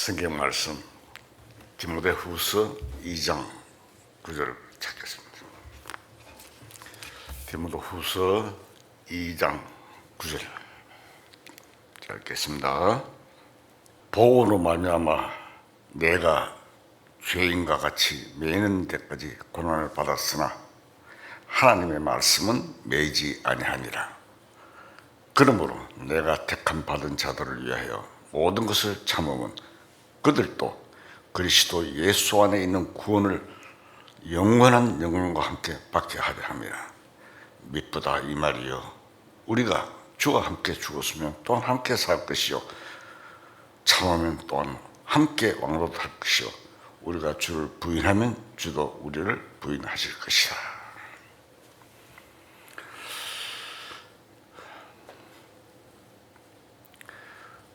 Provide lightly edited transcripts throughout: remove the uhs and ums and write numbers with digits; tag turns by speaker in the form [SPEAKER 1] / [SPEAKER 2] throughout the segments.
[SPEAKER 1] 성경 말씀 디모데후서 2장 9절을 찾겠습니다. 디모데후서 2장 9절 읽겠습니다. 복음으로 말미암아 내가 죄인과 같이 매이는 데까지 고난을 받았으나 하나님의 말씀은 매이지 아니하니라. 그러므로 내가 택함 받은 자들을 위하여 모든 것을 참으면 그들도 그리스도 예수 안에 있는 구원을 영원한 영광과 함께 받게 하려 함이라. 미쁘다 이 말이요, 우리가 주와 함께 죽었으면 또한 함께 살 것이요, 참으면 또한 함께 왕노할 것이요, 우리가 주를 부인하면 주도 우리를 부인하실 것이라.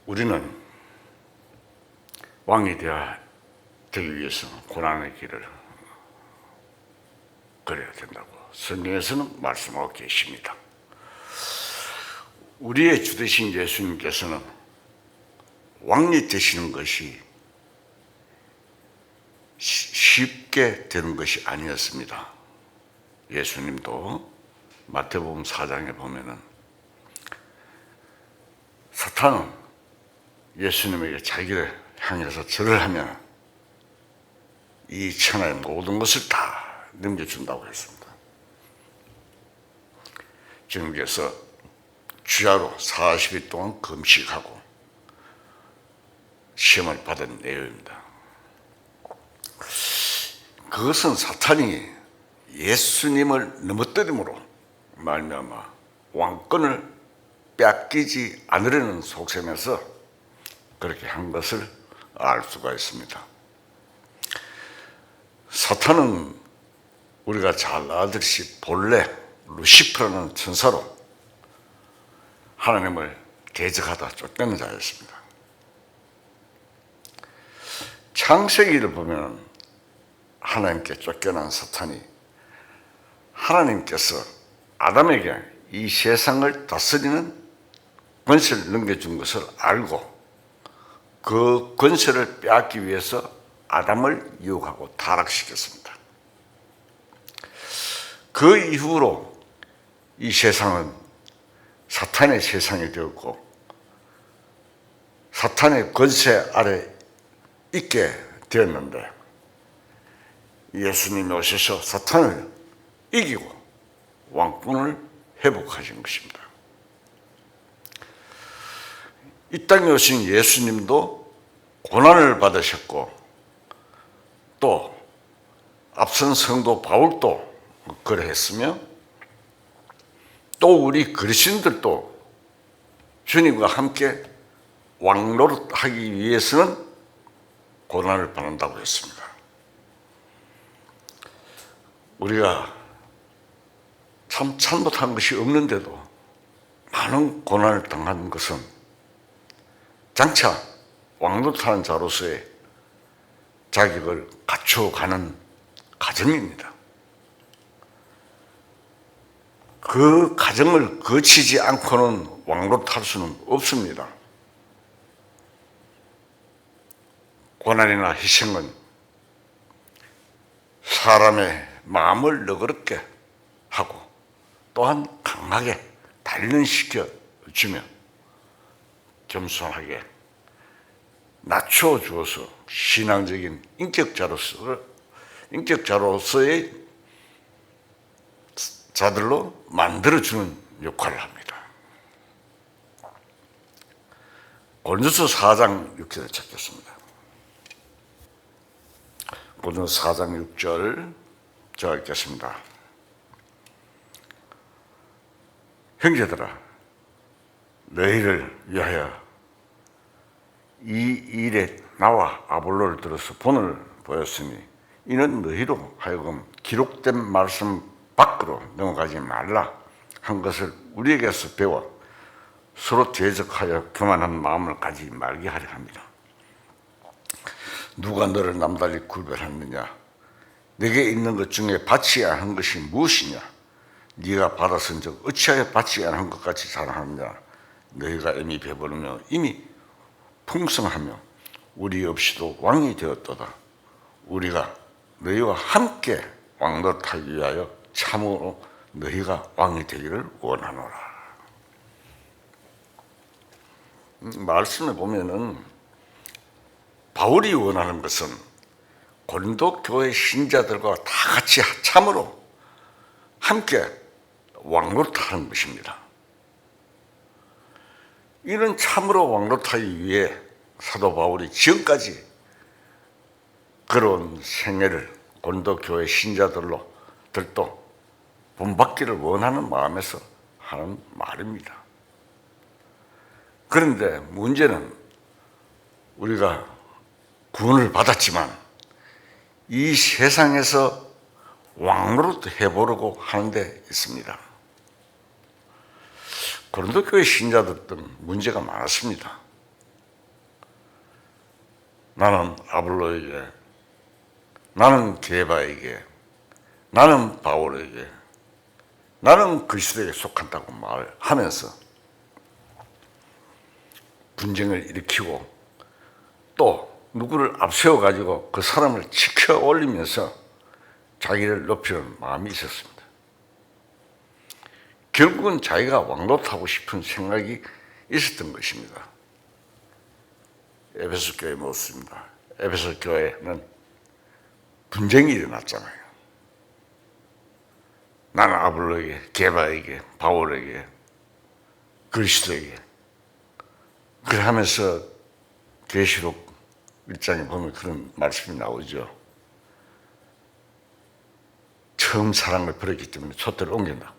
[SPEAKER 1] 우리는 왕이 되기 위해서 고난의 길을 걸어야 된다고 성경에서는 말씀하고 계십니다. 우리의 주 되신 예수님께서는 왕이 되시는 것이 쉽게 되는 것이 아니었습니다. 예수님도 마태복음 4장에 보면은 사탄은 예수님에게 자기를 향해서 절을 하면 이 천하의 모든 것을 다 넘겨준다고 했습니다. 주님께서 주야로 40일 동안 금식하고 시험을 받은 내용입니다. 그것은 사탄이 예수님을 넘어뜨림으로 말미암아 왕권을 뺏기지 않으려는 속셈에서 그렇게 한 것을 알 수가 있습니다. 사탄은 우리가 잘 알듯이 본래 루시퍼라는 천사로 하나님을 대적하다 쫓겨난 자였습니다. 창세기를 보면 하나님께 쫓겨난 사탄이 하나님께서 아담에게 이 세상을 다스리는 권세를 넘겨준 것을 알고 그 권세를 빼앗기 위해서 아담을 유혹하고 타락시켰습니다. 그 이후로 이 세상은 사탄의 세상이 되었고 사탄의 권세 아래 있게 되었는데 예수님이 오셔서 사탄을 이기고 왕권을 회복하신 것입니다. 이 땅에 오신 예수님도 고난을 받으셨고 또 앞선 성도 바울도 그러했으며 또 우리 그리스도인들도 주님과 함께 왕노릇하기 위해서는 고난을 받는다고 했습니다. 우리가 참 잘못한 것이 없는데도 많은 고난을 당하는 것은 장차 왕노릇하는 자로서의 자격을 갖춰가는 과정입니다. 그 과정을 거치지 않고는 왕노릇할 수는 없습니다. 고난이나 희생은 사람의 마음을 너그럽게 하고 또한 강하게 단련시켜 주며 겸손하게 낮춰주어서 신앙적인 인격자로서의 자들로 만들어주는 역할을 합니다. 고린도서 4장 6절을 찾겠습니다. 고린도서 4장 6절 제가 읽겠습니다. 형제들아, 너희를 위하여 이 일에 나와 아볼로를 들어서 본을 보였으니 이는 너희로 하여금 기록된 말씀 밖으로 넘어가지 말라 한 것을 우리에게서 배워 서로 대적하여 교만한 마음을 가지지 말게 하려 합니다. 누가 너를 남달리 구별했느냐? 내게 있는 것 중에 받지 않은 것이 무엇이냐? 네가 받았은즉 어찌하여 받지 않은 것 같이 자랑하느냐? 너희가 이미 배부르며 이미 풍성하며 우리 없이도 왕이 되었도다. 우리가 너희와 함께 왕노릇하기 위하여 참으로 너희가 왕이 되기를 원하노라. 말씀을 보면은 바울이 원하는 것은 고린도 교회 신자들과 다 같이 참으로 함께 왕노릇하는 것입니다. 이런 참으로 왕노릇하기 위해 사도 바울이 지금까지 그런 생애를 고린도 교회 신자들도 본받기를 원하는 마음에서 하는 말입니다. 그런데 문제는 우리가 구원을 받았지만 이 세상에서 왕노릇 해보려고 하는 데 있습니다. 고린도 교회 신자들은 문제가 많았습니다. 나는 아볼로에게, 나는 게바에게, 나는 바울에게, 나는 그리스도에게 속한다고 말하면서 분쟁을 일으키고 또 누구를 앞세워가지고 그 사람을 치켜 올리면서 자기를 높이는 마음이 있었습니다. 결국은 자기가 왕노릇하고 싶은 생각이 있었던 것입니다. 에베소 교회 모습입니다. 에베소 교회는 분쟁이 일어났잖아요. 나는 아볼로에게, 게바에게, 바울에게, 그리스도에게. 그래 하면서 계시록 1장에 보면 그런 말씀이 나오죠. 처음 사랑을 버렸기 때문에 촛대를 옮긴다.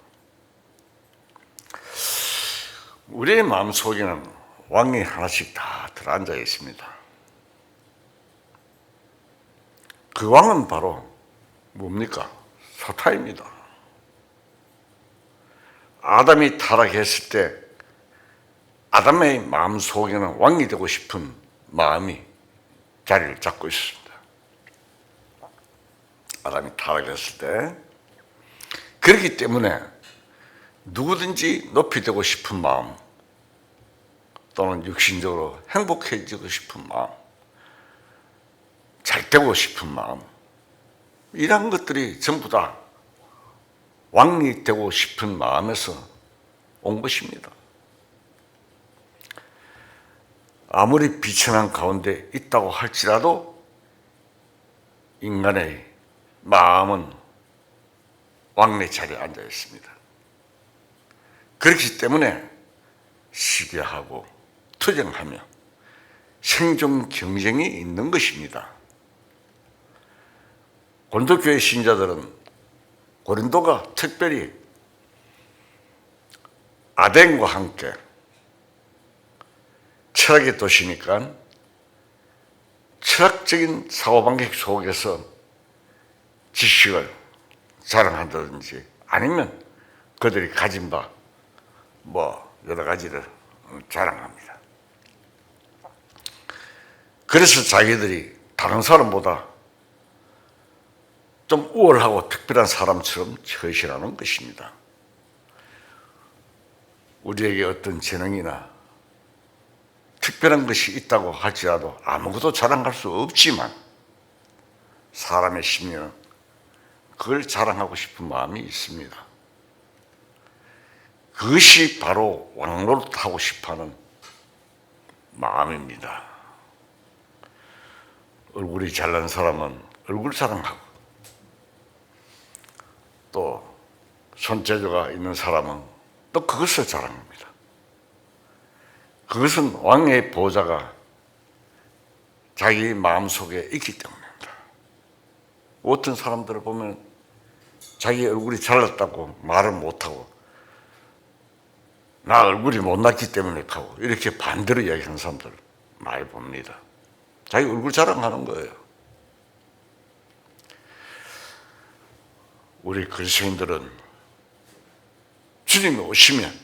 [SPEAKER 1] 우리의 마음속에는 왕이 하나씩 다 들어앉아 있습니다. 그 왕은 바로 뭡니까? 사탄입니다. 아담이 타락했을 때 아담의 마음속에는 왕이 되고 싶은 마음이 자리를 잡고 있습니다. 아담이 타락했을 때. 그렇기 때문에 누구든지 높이 되고 싶은 마음 또는 육신적으로 행복해지고 싶은 마음, 잘 되고 싶은 마음, 이런 것들이 전부 다 왕이 되고 싶은 마음에서 온 것입니다. 아무리 비천한 가운데 있다고 할지라도 인간의 마음은 왕의 자리에 앉아 있습니다. 그렇기 때문에 시기하고 투쟁하며 생존 경쟁이 있는 것입니다. 고린도 교회 신자들은 고린도가 특별히 아덴과 함께 철학의 도시니까 철학적인 사고방식 속에서 지식을 자랑한다든지 아니면 그들이 가진 바 여러 가지를 자랑합니다. 그래서 자기들이 다른 사람보다 좀 우월하고 특별한 사람처럼 처신하는 것입니다. 우리에게 어떤 재능이나 특별한 것이 있다고 할지라도 아무것도 자랑할 수 없지만 사람의 심리는 그걸 자랑하고 싶은 마음이 있습니다. 그것이 바로 왕노릇하고 싶어하는 마음입니다. 얼굴이 잘난 사람은 얼굴 자랑하고 또 손재주가 있는 사람은 또 그것을 자랑합니다. 그것은 왕의 보좌가 자기 마음속에 있기 때문입니다. 어떤 사람들을 보면 자기 얼굴이 잘났다고 말을 못하고 나 얼굴이 못났기 때문에 하고 이렇게 반대로 이야기하는 사람들 많이 봅니다. 자기 얼굴 자랑하는 거예요. 우리 그리스도인들은 주님이 오시면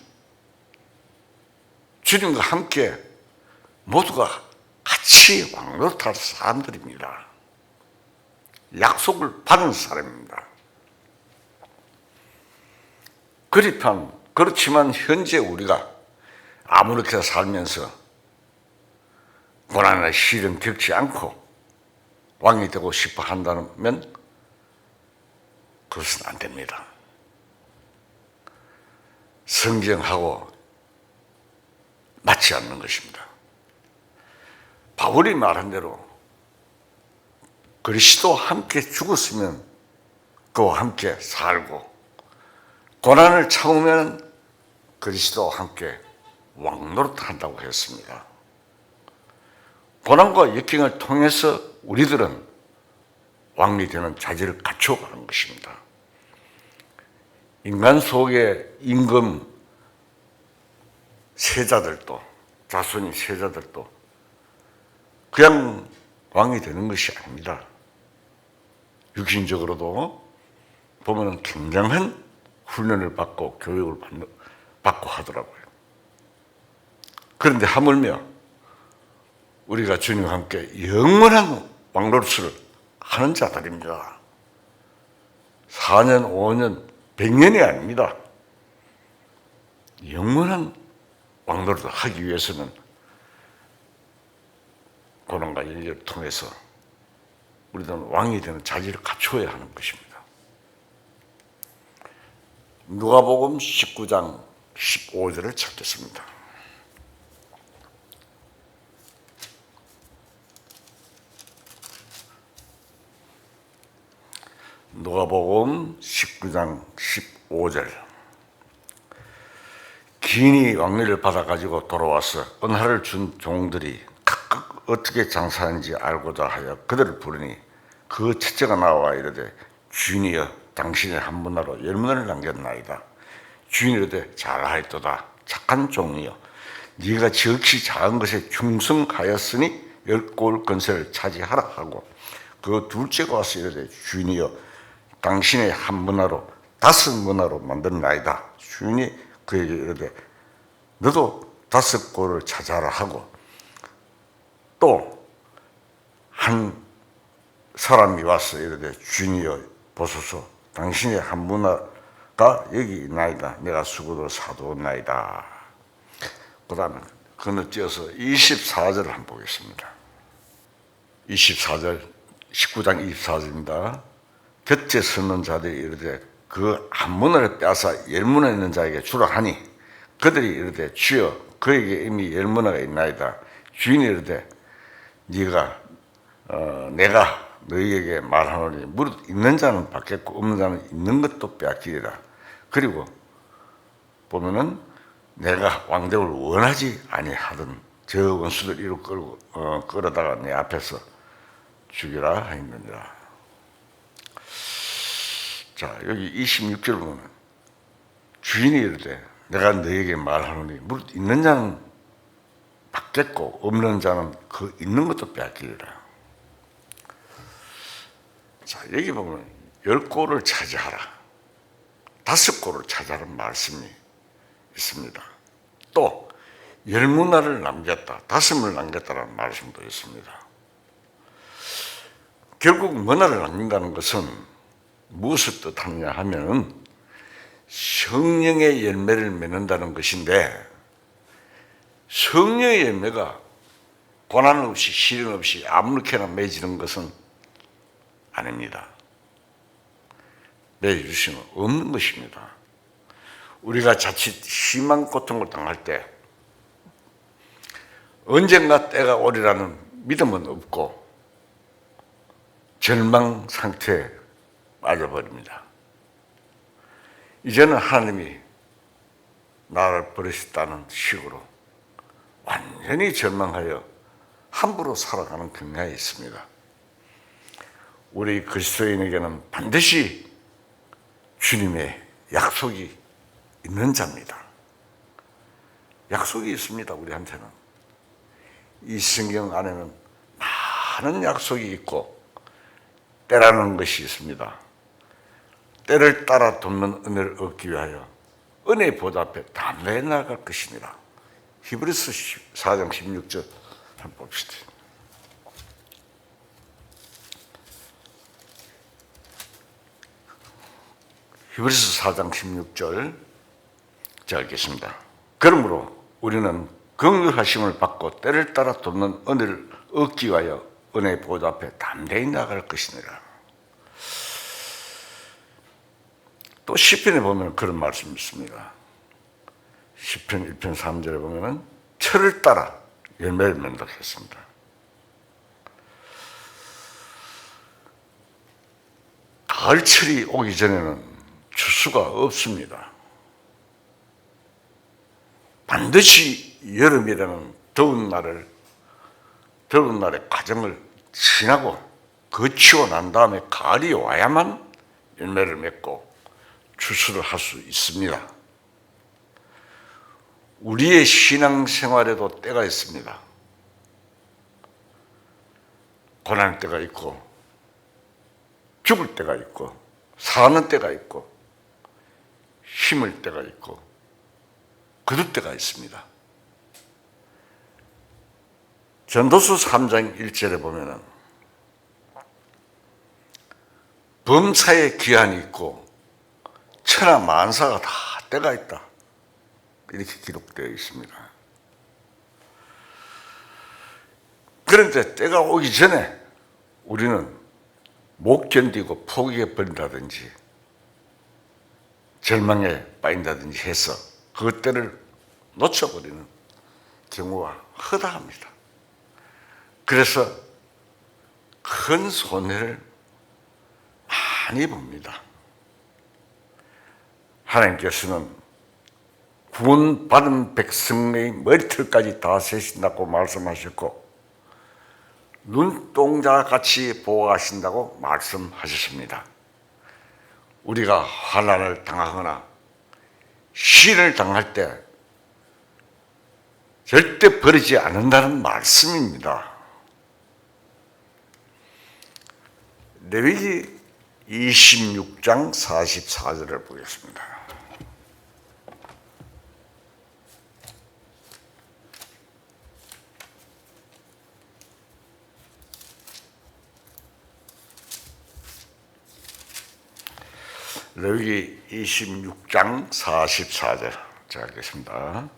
[SPEAKER 1] 주님과 함께 모두가 같이 왕노릇할 사람들입니다. 약속을 받은 사람입니다. 그렇지만 현재 우리가 아무렇게나 살면서 고난이나 시련 겪지 않고 왕이 되고 싶어 한다면 그것은 안 됩니다. 성경하고 맞지 않는 것입니다. 바울이 말한 대로 그리스도와 함께 죽었으면 그와 함께 살고 고난을 참으면 그리스도와 함께 왕노릇한다고 했습니다. 고난과 역경을 통해서 우리들은 왕이 되는 자질을 갖춰가는 것입니다. 인간 속의 임금 세자들도 자손인 세자들도 그냥 왕이 되는 것이 아닙니다. 육신적으로도 보면 굉장한 훈련을 받고 교육을 받고 하더라고요. 그런데 하물며 우리가 주님과 함께 영원한 왕노릇을 하는 자들입니다. 4년, 5년, 100년이 아닙니다. 영원한 왕노릇을 하기 위해서는 고난과 열매를 통해서 우리들은 왕이 되는 자질을 갖춰야 하는 것입니다. 누가복음 19장 15절을 찾겠습니다. 누가복음 19장 15절. 기인이 왕위를 받아가지고 돌아와서 은하를 준 종들이 각각 어떻게 장사하는지 알고자 하여 그들을 부르니 그 첫째가 나와 이르되 주인이여 당신의 한 문화로 10문을 남겼나이다. 주인이 이르되 잘하였도다. 착한 종이여 네가 지극히 작은 것에 충성하였으니 10골 건세를 차지하라 하고 그 둘째가 와서 이르되 주인이여 당신의 한 문화로 5문화로 만든나이다. 주인이 그에게 이르되 너도 5골을 차지하라 하고 또 한 사람이 와서 이르되 주인이여 보소서 당신의 한 문화가 여기 있나이다. 내가 수고도 사두었나이다. 그 다음에 건너뛰어서 24절을 한번 보겠습니다. 24절 19장 24절입니다. 곁에 서는 자들이 이르되 그 한 문화를 빼앗아 10문화 있는 자에게 주라 하니 그들이 이르되 주여 그에게 이미 10문화가 있나이다. 주인이 이르되 내가 너희에게 말하노니 무릇 있는 자는 받겠고 없는 자는 있는 것도 빼앗기리라. 그리고 보면은 내가 왕됨을 원하지 아니하던 저 원수들 이로 끌어다가 내 앞에서 죽이라 하였느니라. 자, 여기 26절 보면 주인이 이르되 내가 너희에게 말하노니 무릇 있는 자는 받겠고 없는 자는 그 있는 것도 빼앗기리라. 자, 여기 보면 10골을 차지하라, 5골을 차지하라는 말씀이 있습니다. 또 10문화를 남겼다, 5문을 남겼다라는 말씀도 있습니다. 결국 문화를 남긴다는 것은 무엇을 뜻하느냐 하면 성령의 열매를 맺는다는 것인데, 성령의 열매가 고난 없이 시련 없이 아무렇게나 맺지는 것은 아닙니다. 맺을 수는 없는 것입니다. 우리가 자칫 심한 고통을 당할 때 언젠가 때가 오리라는 믿음은 없고 절망 상태에 빠져버립니다. 이제는 하나님이 나를 버리셨다는 식으로 완전히 절망하여 함부로 살아가는 경향이 있습니다. 우리 그리스도인에게는 반드시 주님의 약속이 있는 자입니다. 약속이 있습니다. 우리한테는 이 성경 안에는 많은 약속이 있고 때라는 것이 있습니다. 때를 따라 돕는 은혜를 얻기 위하여 은혜에 보답해 담대히 나아갈 것이니라. 히브리서 4장 16절 한번 봅시다. 히브리서 4장 16절 자 읽겠습니다. 그러므로 우리는 긍휼하심을 받고 때를 따라 돕는 은혜를 얻기 위하여 은혜의 보좌 앞에 담대히 나아갈 것이니라. 또 시편에 보면 그런 말씀이 있습니다. 시편 1편 3절에 보면은 철을 따라 열매를 맺는다 했습니다. 가을철이 오기 전에는 추수가 없습니다. 반드시 여름이라는 더운 날의 과정을 지나고 거치고 난 다음에 가을이 와야만 열매를 맺고 추수를 할 수 있습니다. 우리의 신앙생활에도 때가 있습니다. 고난의 때가 있고 죽을 때가 있고 사는 때가 있고 힘을 때가 있고 거둘 때가 있습니다. 전도서 3장 1절에 보면은 범사에 기한이 있고 천하 만사가 다 때가 있다, 이렇게 기록되어 있습니다. 그런데 때가 오기 전에 우리는 못 견디고 포기해 버린다든지 절망에 빠진다든지 해서 그 때를 놓쳐버리는 경우가 허다합니다. 그래서 큰 손해를 많이 봅니다. 하나님께서는 구원받은 백성의 머리털까지 다 세신다고 말씀하셨고 눈동자같이 보호하신다고 말씀하셨습니다. 우리가 환난을 당하거나 시련을 당할 때 절대 버리지 않는다는 말씀입니다. 레위기 26장 44절을 보겠습니다. 레위기 26장 44절 제가 읽겠습니다.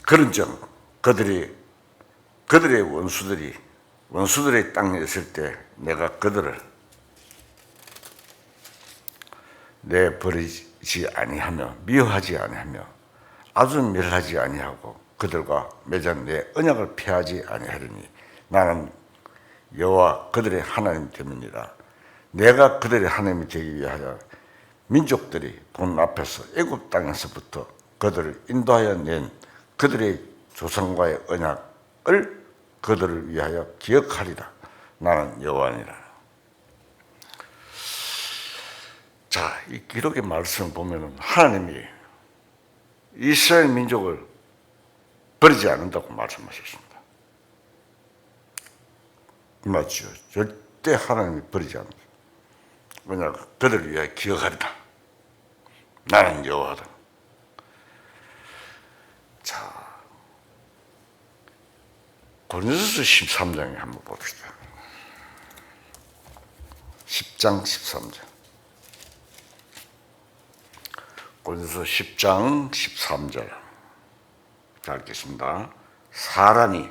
[SPEAKER 1] 그런즉 그들의 원수들의 땅에 있을 때 내가 그들을 내버리지 아니하며 미워하지 아니하며 아주 멸하지 아니하고 그들과 맺은 내 언약을 폐하지 아니하리니 나는 여호와 그들의 하나님 됨이니라. 내가 그들의 하나님이 되기 위하여 민족들이 본 앞에서 애굽 땅에서부터 그들을 인도하여 낸 그들의 조상과의 언약을 그들을 위하여 기억하리라. 나는 여호와니라. 자, 이 기록의 말씀을 보면 하나님이 이스라엘 민족을 버리지 않는다고 말씀하셨습니다. 맞죠? 절대 하나님이 버리지 않는다. 왜냐, 그들을 위하여 기억하리라. 나는 여호와다. 자, 고린도서 13장에 한번 봅시다. 10장 13절. 고린도서 10장 13절. 자, 읽겠습니다. 사람이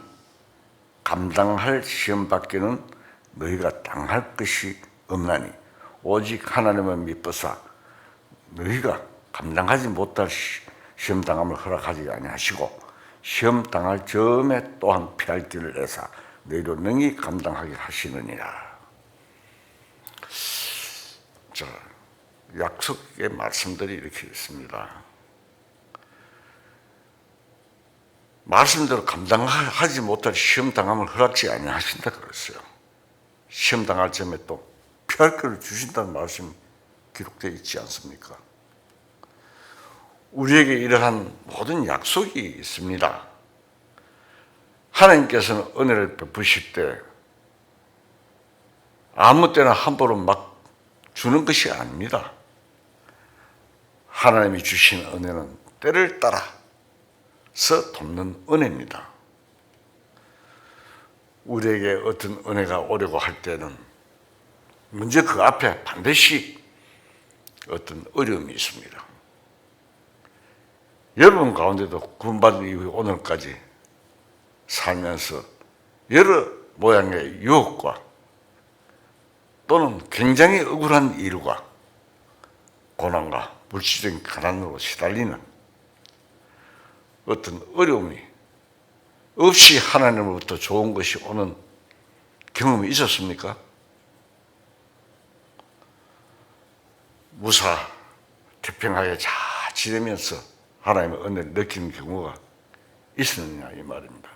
[SPEAKER 1] 감당할 시험밖에는 너희가 당할 것이 없나니 오직 하나님을 믿으사 너희가 감당하지 못할 시험당함을 허락하지 아니하시고 시험당할 점에 또한 피할 길을 내사 너희로 능히 감당하게 하시느니라. 자, 약속의 말씀들이 이렇게 있습니다. 말씀대로 감당하지 못할 시험당함을 허락지 아니하신다 그랬어요. 시험당할 점에 또 피할 길을 주신다는 말씀이 기록되어 있지 않습니까? 우리에게 이러한 모든 약속이 있습니다. 하나님께서는 은혜를 베푸실 때 아무 때나 함부로 막 주는 것이 아닙니다. 하나님이 주신 은혜는 때를 따라서 돕는 은혜입니다. 우리에게 어떤 은혜가 오려고 할 때는 먼저 그 앞에 반드시 어떤 어려움이 있습니다. 여러분 가운데도 구원받은 이후 오늘까지 살면서 여러 모양의 유혹과 또는 굉장히 억울한 일과 고난과 물질적인 가난으로 시달리는 어떤 어려움이 없이 하나님으로부터 좋은 것이 오는 경험이 있었습니까? 무사 태평하게 잘 지내면서 하나님의 은혜를 느끼는 경우가 있었느냐 이 말입니다.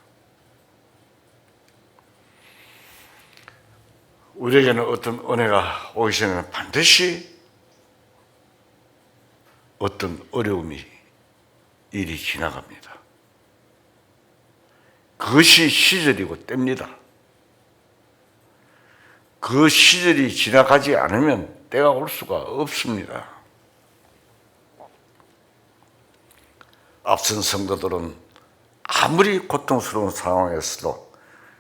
[SPEAKER 1] 우리에게는 어떤 은혜가 오기 전에는 반드시 어떤 어려움이 일이 지나갑니다. 그것이 시절이고 때입니다. 그 시절이 지나가지 않으면 때가 올 수가 없습니다. 앞선 성도들은 아무리 고통스러운 상황에서도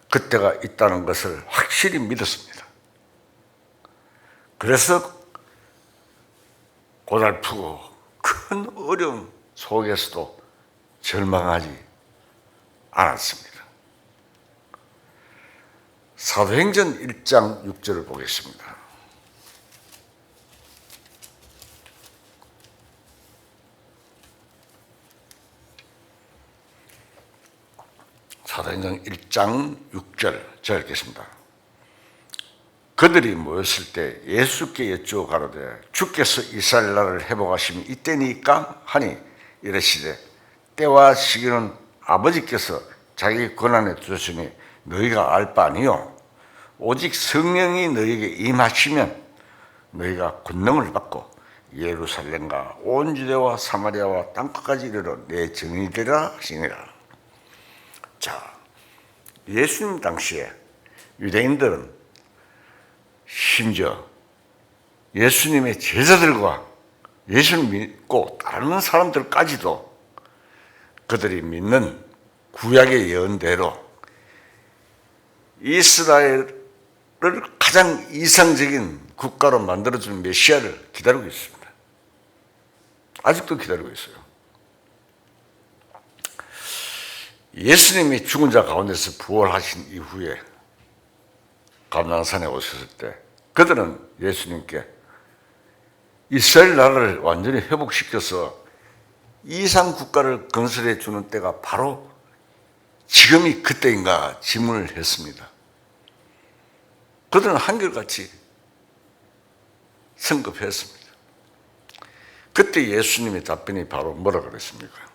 [SPEAKER 1] 그때가 있다는 것을 확실히 믿었습니다. 그래서 고달프고 큰 어려움 속에서도 절망하지 않았습니다. 사도행전 1장 6절을 보겠습니다. 사도행전 1장 6절 제가 읽겠습니다. 그들이 모였을 때 예수께 여쭈어 가로되 주께서 이스라엘 나라를 회복하심이 이때니까 하니 이르시되 때와 시기는 아버지께서 자기 권한에 두셨으니 너희가 알 바 아니요 오직 성령이 너희에게 임하시면 너희가 권능을 받고 예루살렘과 온 유대와 사마리아와 땅끝까지 이르러 내 증인이 되리라 하시니라. 자, 예수님 당시에 유대인들은 심지어 예수님의 제자들과 예수를 믿고 따르는 사람들까지도 그들이 믿는 구약의 예언대로 이스라엘을 가장 이상적인 국가로 만들어주는 메시아를 기다리고 있습니다. 아직도 기다리고 있어요. 예수님이 죽은 자 가운데서 부활하신 이후에 감람산에 오셨을 때 그들은 예수님께 이스라엘 나라를 완전히 회복시켜서 이상 국가를 건설해 주는 때가 바로 지금이 그때인가 질문을 했습니다. 그들은 한결같이 성급했습니다. 그때 예수님의 답변이 바로 뭐라 그랬습니까?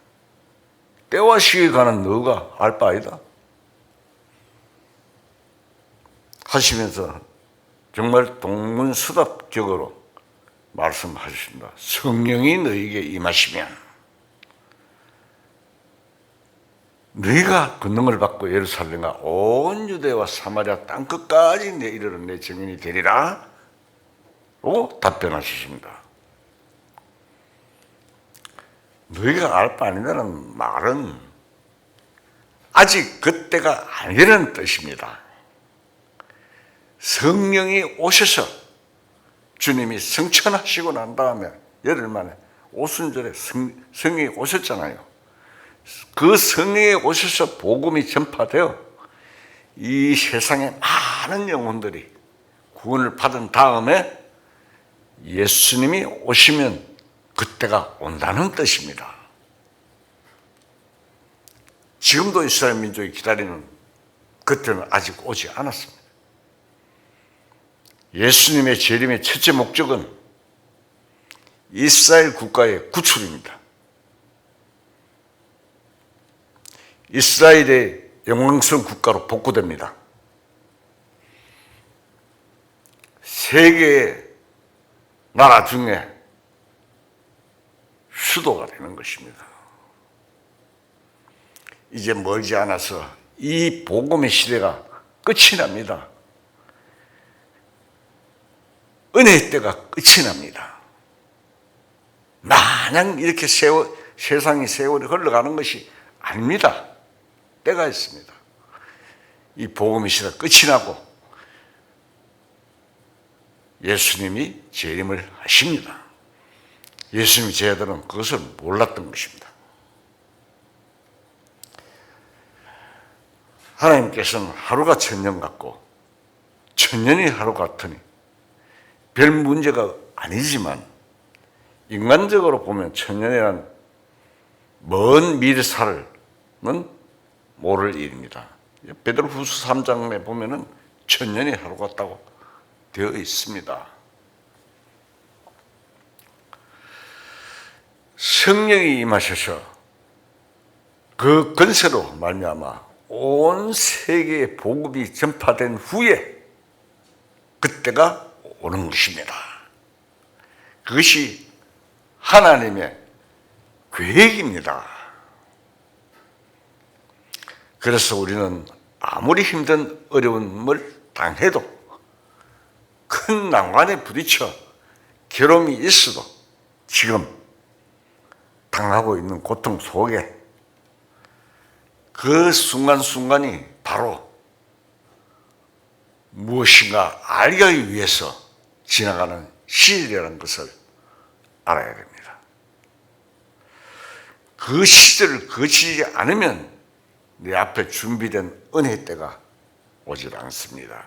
[SPEAKER 1] 때와 시기에 관한 너가 알 바 아니다 하시면서 정말 동문서답격으로 말씀하셨습니다. 성령이 너희에게 임하시면 너희가 권능을 받고 예루살렘과 온 유대와 사마리아 땅끝까지 이르러 내 증인이 되리라 고 답변하십니다. 너희가 알 바 아니다는 말은 아직 그때가 아니라는 뜻입니다. 성령이 오셔서 주님이 성천하시고 난 다음에 열흘 만에 오순절에 성령이 오셨잖아요. 그 성령이 오셔서 복음이 전파되어 이 세상에 많은 영혼들이 구원을 받은 다음에 예수님이 오시면 그때가 온다는 뜻입니다. 지금도 이스라엘 민족이 기다리는 그때는 아직 오지 않았습니다. 예수님의 재림의 첫째 목적은 이스라엘 국가의 구출입니다. 이스라엘의 영광스러운 국가로 복구됩니다. 세계의 나라 중에 수도가 되는 것입니다. 이제 멀지 않아서 이 복음의 시대가 끝이 납니다. 은혜의 때가 끝이 납니다. 마냥 이렇게 세상이 세월이 흘러가는 것이 아닙니다. 때가 있습니다. 이 복음의 시대가 끝이 나고 예수님이 재림을 하십니다. 예수님의 제자들은 그것을 몰랐던 것입니다. 하나님께서는 하루가 천년 같고 천년이 하루 같으니 별 문제가 아니지만 인간적으로 보면 천년이란 먼 미래사를 모를 일입니다. 베드로후서 3장에 보면은 천년이 하루 같다고 되어 있습니다. 성령이 임하셔서 그 권세로 말미암아 온 세계에 복음이 전파된 후에 그때가 오는 것입니다. 그것이 하나님의 계획입니다. 그래서 우리는 아무리 힘든 어려움을 당해도 큰 난관에 부딪혀 괴로움이 있어도 지금 당하고 있는 고통 속에 그 순간순간이 바로 무엇인가 알기 위해서 지나가는 시절이라는 것을 알아야 됩니다. 그 시절을 거치지 않으면 내 앞에 준비된 은혜 때가 오질 않습니다.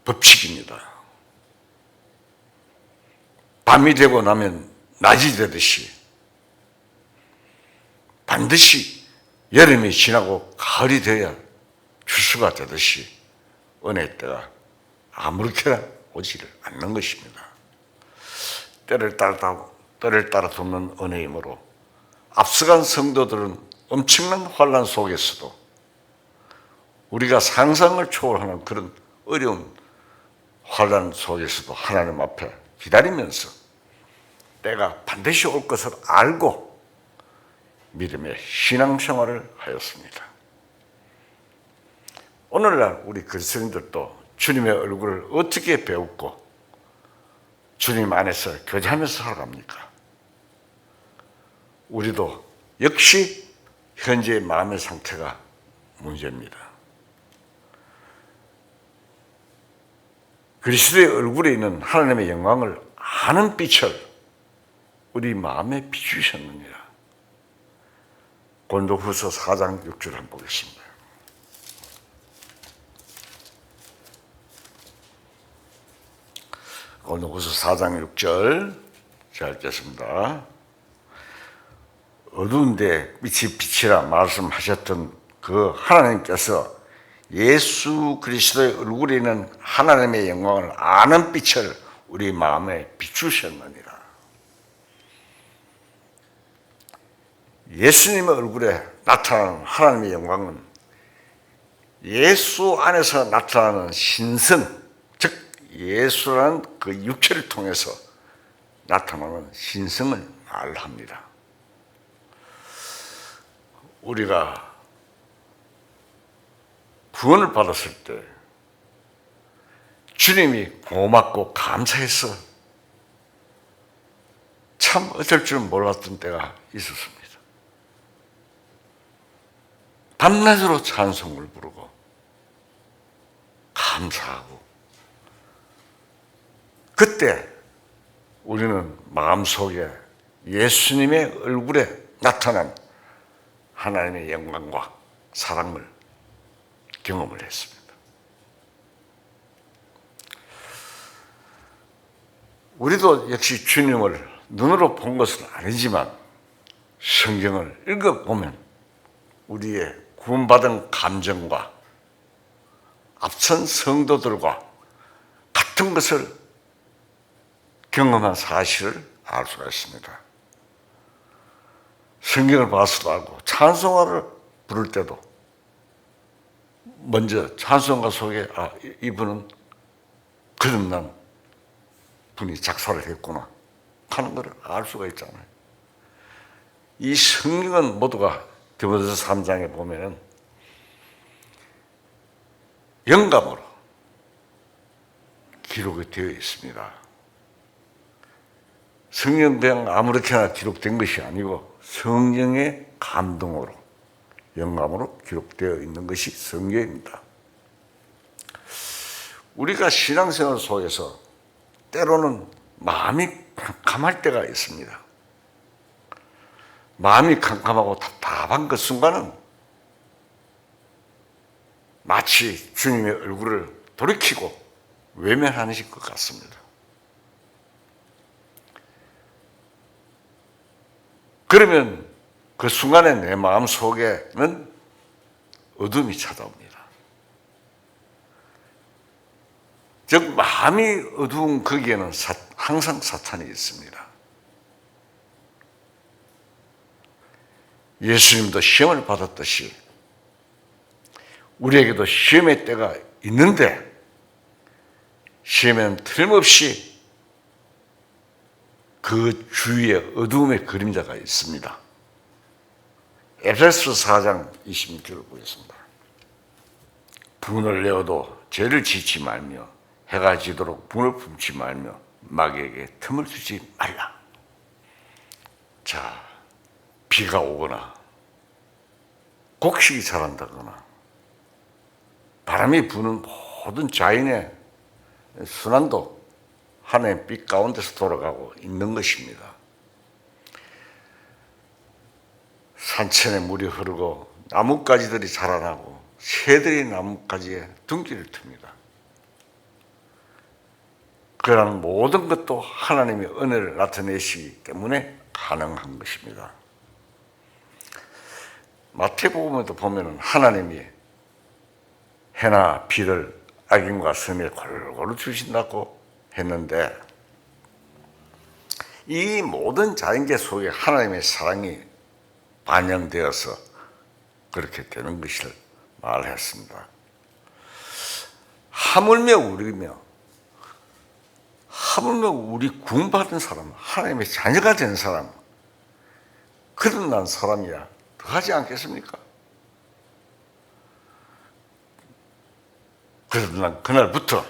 [SPEAKER 1] 법칙입니다. 밤이 되고 나면 낮이 되듯이 반드시 여름이 지나고 가을이 되어야 추수가 되듯이 은혜 때가 아무렇게나 오지를 않는 것입니다. 때를 따라 돕는 은혜이므로 앞서간 성도들은 엄청난 환난 속에서도 우리가 상상을 초월하는 그런 어려운 환난 속에서도 하나님 앞에 기다리면서 때가 반드시 올 것을 알고 믿음의 신앙생활을 하였습니다. 오늘날 우리 그리스도인들도 주님의 얼굴을 어떻게 배웠고 주님 안에서 교제하면서 살아갑니까? 우리도 역시 현재의 마음의 상태가 문제입니다. 그리스도의 얼굴에 있는 하나님의 영광을 아는 빛을 우리 마음에 비추셨느니라. 고린도후서 4장 6절 한번 보겠습니다. 고린도후서 4장 6절 잘 읽겠습니다. 어두운데 빛이 빛이라 말씀하셨던 그 하나님께서 예수 그리스도의 얼굴에 있는 하나님의 영광을 아는 빛을 우리 마음에 비추셨느니라. 예수님의 얼굴에 나타나는 하나님의 영광은 예수 안에서 나타나는 신성, 즉 예수라는 그 육체를 통해서 나타나는 신성을 말합니다. 우리가 구원을 받았을 때 주님이 고맙고 감사해서 참 어쩔 줄 몰랐던 때가 있었습니다. 밤낮으로 찬송을 부르고 감사하고 그때 우리는 마음속에 예수님의 얼굴에 나타난 하나님의 영광과 사랑을 경험을 했습니다. 우리도 역시 주님을 눈으로 본 것은 아니지만 성경을 읽어보면 우리의 구원받은 감정과 앞선 성도들과 같은 것을 경험한 사실을 알 수가 있습니다. 성경을 봐서도 알고 찬송가를 부를 때도 먼저 찬송가 속에 이분은 거듭난 분이 작사를 했구나 하는 것을 알 수가 있잖아요. 이 성경은 모두가 디모데서 3장에 보면은 영감으로 기록이 되어 있습니다. 성경 그냥 아무렇게나 기록된 것이 아니고 성령의 감동으로 영감으로 기록되어 있는 것이 성경입니다. 우리가 신앙생활 속에서 때로는 마음이 깜깜할 때가 있습니다. 마음이 캄캄하고 답답한 그 순간은 마치 주님의 얼굴을 돌이키고 외면하는 것 같습니다. 그러면 그 순간에 내 마음 속에는 어둠이 찾아옵니다. 즉 마음이 어두운 거기에는 항상 사탄이 있습니다. 예수님도 시험을 받았듯이 우리에게도 시험의 때가 있는데 시험에는 틀림없이 그 주위에 어두움의 그림자가 있습니다. 에베소서 4장 26절을 보겠습니다. 분을 내어도 죄를 짓지 말며 해가 지도록 분을 품지 말며 마귀에게 틈을 주지 말라. 자, 비가 오거나 곡식이 자란다거나 바람이 부는 모든 자연의 순환도 하나님의 빛 가운데서 돌아가고 있는 것입니다. 산천에 물이 흐르고 나뭇가지들이 자라나고 새들이 나뭇가지에 둥지를 틉니다. 그러한 모든 것도 하나님의 은혜를 나타내시기 때문에 가능한 것입니다. 마태복음에도 보면 하나님이 해나 비를 악인과 선에 골고루 주신다고 했는데 이 모든 자연계 속에 하나님의 사랑이 반영되어서 그렇게 되는 것을 말했습니다. 하물며 우리 구원받은 사람, 하나님의 자녀가 된 사람, 그런 난 사람이야 더하지 않겠습니까? 그래서 난 그날부터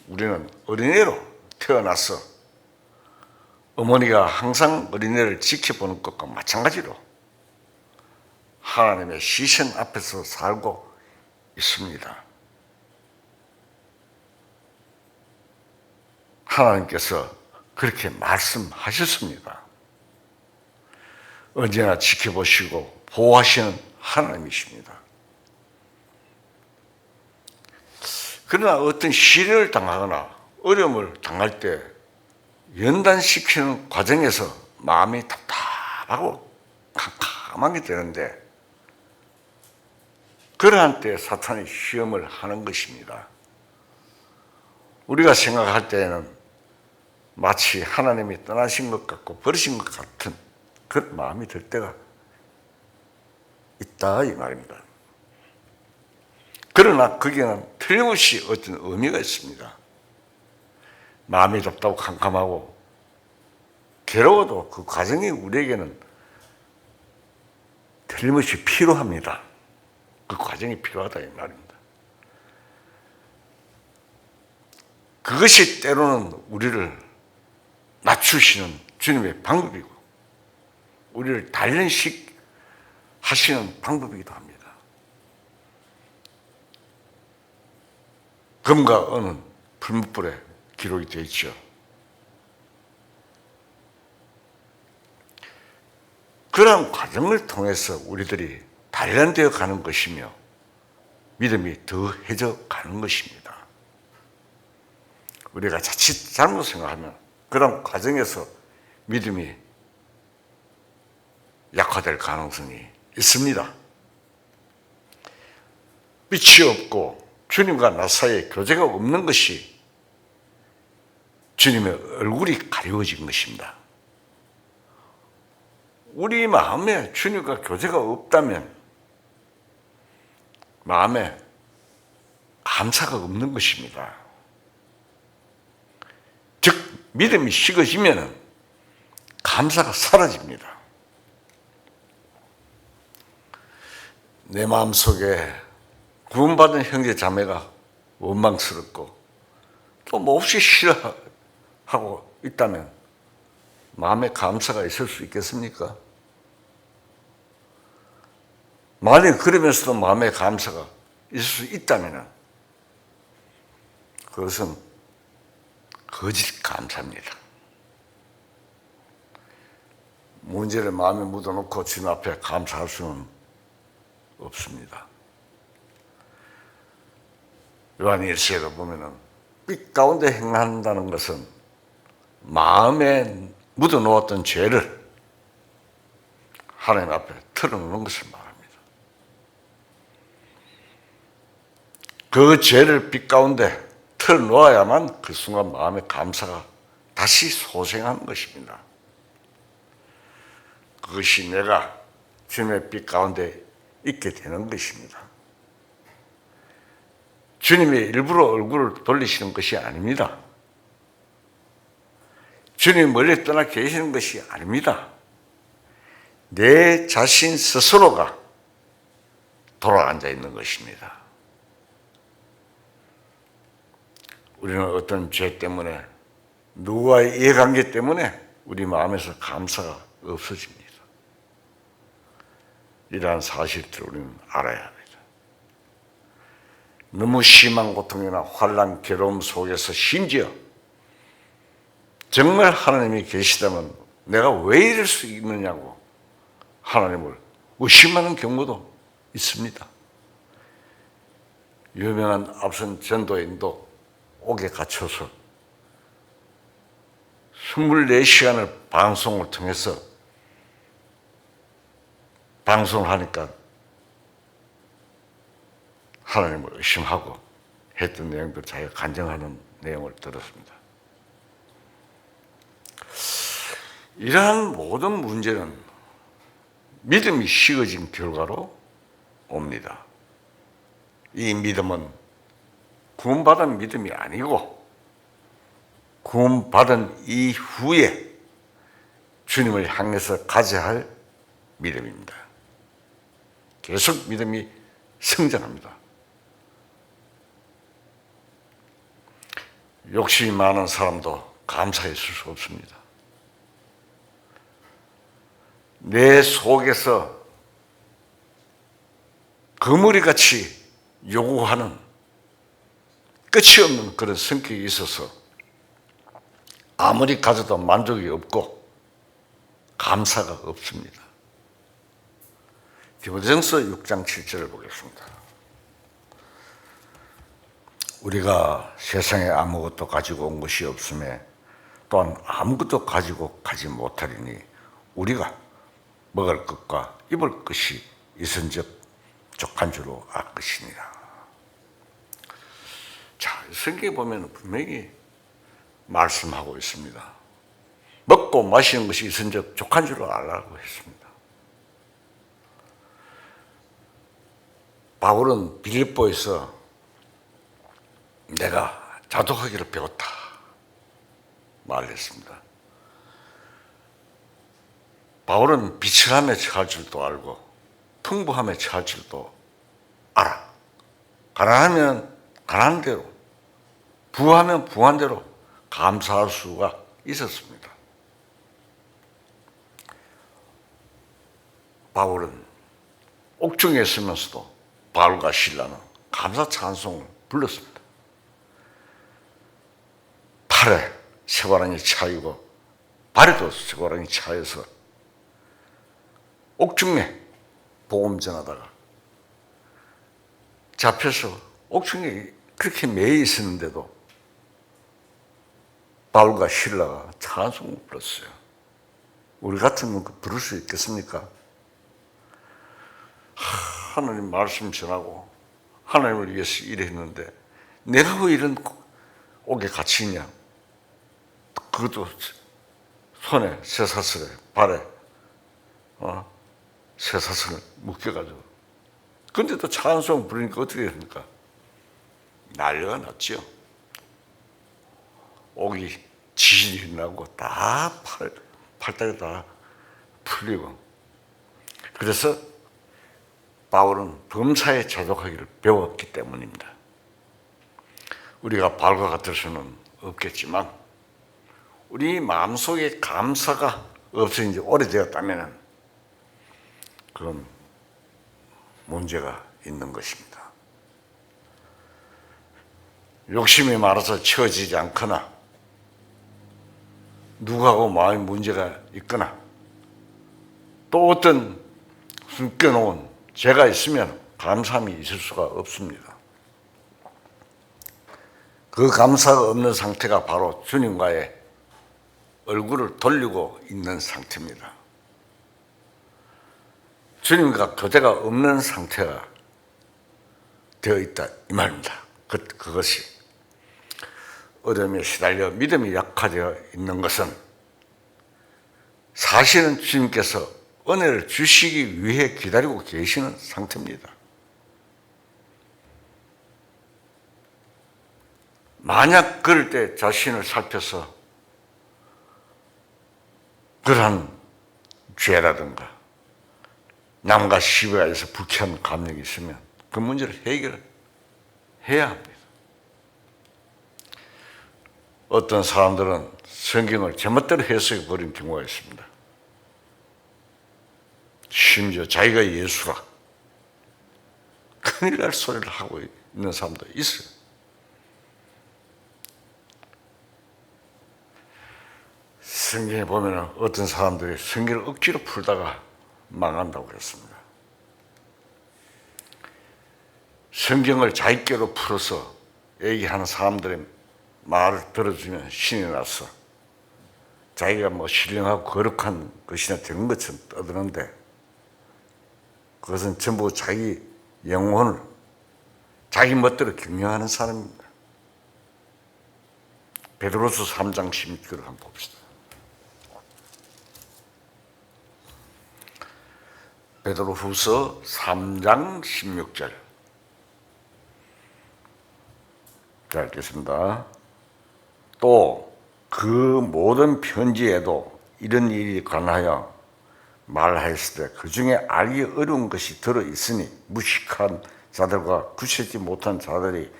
[SPEAKER 1] 우리는 어린애로 태어나서 어머니가 항상 어린애를 지켜보는 것과 마찬가지로 하나님의 시선 앞에서 살고 있습니다. 하나님께서 그렇게 말씀하셨습니다. 언제나 지켜보시고 보호하시는 하나님이십니다. 그러나 어떤 시련을 당하거나 어려움을 당할 때 연단시키는 과정에서 마음이 답답하고 캄캄하게 되는데 그러한 때 사탄이 시험을 하는 것입니다. 우리가 생각할 때에는 마치 하나님이 떠나신 것 같고 버리신 것 같은 그런 마음이 들 때가 있다 이 말입니다. 그러나 거기에는 틀림없이 어떤 의미가 있습니다. 마음이 답답하고 캄캄하고 괴로워도 그 과정이 우리에게는 틀림없이 필요합니다. 그 과정이 필요하다 이 말입니다. 그것이 때로는 우리를 낮추시는 주님의 방법이고 우리를 단련식 하시는 방법이기도 합니다. 금과 은은 풀무불에 기록이 되어 있죠. 그런 과정을 통해서 우리들이 단련되어 가는 것이며 믿음이 더해져 가는 것입니다. 우리가 자칫 잘못 생각하면 그런 과정에서 믿음이 약화될 가능성이 있습니다. 빛이 없고 주님과 나 사이에 교제가 없는 것이 주님의 얼굴이 가리워진 것입니다. 우리 마음에 주님과 교제가 없다면 마음에 감사가 없는 것입니다. 즉 믿음이 식어지면 감사가 사라집니다. 내 마음속에 구원받은 형제 자매가 원망스럽고 또 몹시 싫어하고 있다면 마음에 감사가 있을 수 있겠습니까? 만약 그러면서도 마음에 감사가 있을 수 있다면 그것은 거짓 감사입니다. 문제를 마음에 묻어놓고 주님 앞에 감사할 수는 없습니다. 요한일서에도 보면은 빛 가운데 행한다는 것은 마음에 묻어놓았던 죄를 하나님 앞에 털어놓는 것을 말합니다. 그 죄를 빛 가운데 털어놓아야만 그 순간 마음의 감사가 다시 소생하는 것입니다. 그것이 내가 주님의 빛 가운데 있게 되는 것입니다. 주님이 일부러 얼굴을 돌리시는 것이 아닙니다. 주님이 멀리 떠나 계시는 것이 아닙니다. 내 자신 스스로가 돌아앉아 있는 것입니다. 우리는 어떤 죄 때문에 누구와의 이해관계 때문에 우리 마음에서 감사가 없어집니다. 이러한 사실들을 우리는 알아야 합니다. 너무 심한 고통이나 환난, 괴로움 속에서 심지어 정말 하나님이 계시다면 내가 왜 이럴 수 있느냐고 하나님을 의심하는 경우도 있습니다. 유명한 앞선 전도인도 옥에 갇혀서 24시간을 방송을 통해서 방송을 하니까 하나님을 의심하고 했던 내용들 자기가 간증하는 내용을 들었습니다. 이러한 모든 문제는 믿음이 식어진 결과로 옵니다. 이 믿음은 구원받은 믿음이 아니고 구원받은 이후에 주님을 향해서 가져야 할 믿음입니다. 계속 믿음이 성장합니다. 욕심이 많은 사람도 감사했을 수 없습니다. 내 속에서 거머리같이 요구하는 끝이 없는 그런 성격이 있어서 아무리 가져도 만족이 없고 감사가 없습니다. 디모데전서 6장 7절을 보겠습니다. 우리가 세상에 아무것도 가지고 온 것이 없음에 또한 아무것도 가지고 가지 못하리니 우리가 먹을 것과 입을 것이 있은즉 족한 줄로 알 것이니라. 자, 성경에 보면 분명히 말씀하고 있습니다. 먹고 마시는 것이 있은즉 족한 줄로 알라고 했습니다. 바울은 빌립보에서 내가 자독하기를 배웠다 말했습니다. 바울은 비천함에 처할 줄도 알고 풍부함에 처할 줄도 알아. 가난하면 가난한 대로, 부하면 부한 대로 감사할 수가 있었습니다. 바울은 옥중에 있으면서도 바울과 실라는 감사 찬송을 불렀습니다. 팔에 쇠고랑이 차이고 발에도 쇠고랑이 차여서 옥중에 복음 전하다가 잡혀서 옥중에 그렇게 매여 있었는데도 바울과 실라가 찬송을 불렀어요. 우리 같으면 부를 수 있겠습니까? 하나님 말씀 전하고 하나님을 위해서 일했는데 내가 왜 이런 옥에 갇히냐? 그것도 손에 쇠사슬에 발에 쇠사슬을 묶여가지고. 근데도 찬송 부르니까 어떻게 됩니까? 난리가 났죠. 옥이 지진이 나고 다 팔다리 다 풀리고. 그래서 바울은 범사에 자족하기를 배웠기 때문입니다. 우리가 바울과 같을 수는 없겠지만 우리 마음속에 감사가 없어진 지 오래되었다면 그건 문제가 있는 것입니다. 욕심이 많아서 채워지지 않거나 누구하고 마음에 문제가 있거나 또 어떤 숨겨놓은 죄가 있으면 감사함이 있을 수가 없습니다. 그 감사가 없는 상태가 바로 주님과의 얼굴을 돌리고 있는 상태입니다. 주님과 교제가 없는 상태가 되어 있다 이 말입니다. 그것이 어려움에 시달려 믿음이 약화되어 있는 것은 사실은 주님께서 은혜를 주시기 위해 기다리고 계시는 상태입니다. 만약 그럴 때 자신을 살펴서 그러한 죄라든가 남과 시부야에서 불쾌한 감정이 있으면 그 문제를 해결해야 합니다. 어떤 사람들은 성경을 제멋대로 해석해 버린 경우가 있습니다. 심지어 자기가 예수라 큰일 날 소리를 하고 있는 사람도 있어요. 성경에 보면 어떤 사람들이 성경을 억지로 풀다가 망한다고 그랬습니다. 성경을 자기께로 풀어서 얘기하는 사람들의 말을 들어주면 신이 나서 자기가 뭐 신령하고 거룩한 것이나 되는 것처럼 떠드는데 그것은 전부 자기 영혼을 자기 멋대로 경영하는 사람입니다. 베드로서 3장 16절을 한번 봅시다. 베드로후서 3장 16절. 자, 읽겠습니다. 또 그 모든 편지에도 이런 일이 관하여 말하였을 때 그 중에 알기 어려운 것이 들어있으니 무식한 자들과 굳세지 못한 자들이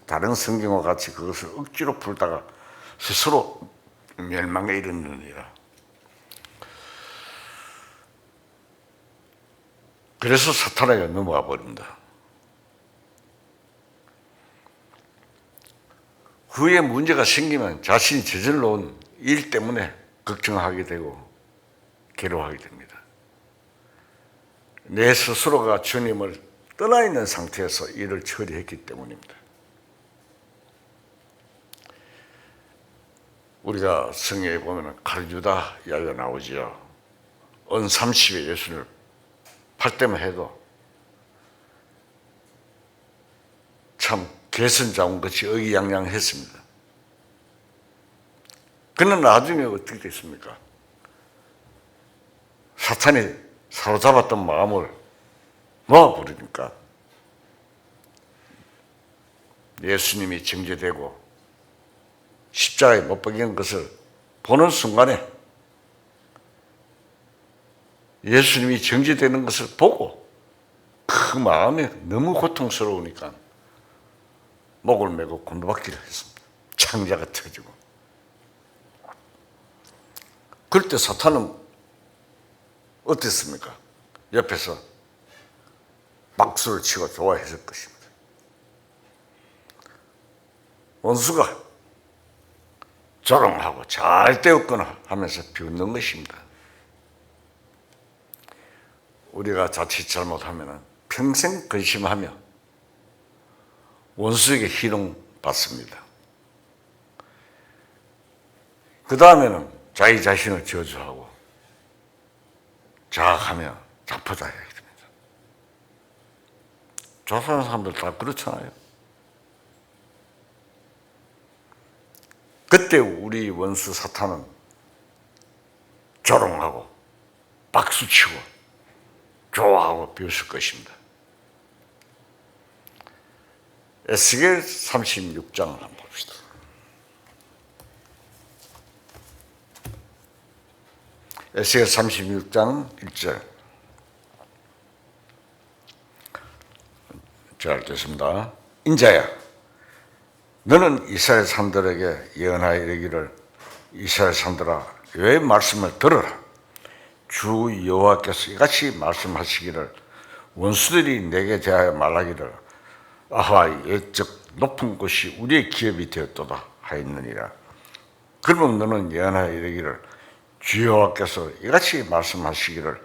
[SPEAKER 1] 다른 성경과 같이 그것을 억지로 풀다가 스스로 멸망에 이르느니라. 그래서 사탄에게 넘어가 버린다. 후에 문제가 생기면 자신이 저질러 온 일 때문에 걱정하게 되고 괴로워하게 됩니다. 내 스스로가 주님을 떠나 있는 상태에서 일을 처리했기 때문입니다. 우리가 성경에 보면 가룟유다 이야기가 나오지요. 은 30에 예수를 팔 때만 해도 참 개선자온 것이 의기양양했습니다. 그는 나중에 어떻게 됐습니까? 사탄이 사로잡았던 마음을 놓아버리니까 예수님이 정죄되고 십자가에 못 박힌 것을 보는 순간에 예수님이 정죄되는 것을 보고 그 마음이 너무 고통스러우니까 목을 메고 곤두박질을 했습니다. 창자가 터지고. 그럴 때 사탄은 어땠습니까? 옆에서 박수를 치고 좋아했을 것입니다. 원수가 조롱하고 잘 때웠거나 하면서 비웃는 것입니다. 우리가 자칫 잘못하면 평생 근심하며 원수에게 희롱받습니다. 그 다음에는 자기 자신을 저주하고 자학하며 자포자기하게 됩니다. 조사하는 사람들 다 그렇잖아요. 그때 우리 원수 사탄은 조롱하고 박수치고 좋아하고 비웃을 것입니다. 에스겔 36장을 한번 봅시다. 에스겔 36장 1절. 잘 읽겠습니다. 인자야, 너는 이스라엘 사람들에게 예언하여 이르기를 이스라엘 사람들아 여호와의 말씀을 들어라. 주 여호와께서 이같이 말씀하시기를 원수들이 내게 대하여 말하기를 아하 옛적 높은 곳이 우리의 기업이 되었도다 하였느니라. 그러면 너는 예언하여 이르기를 주 여호와께서 이같이 말씀하시기를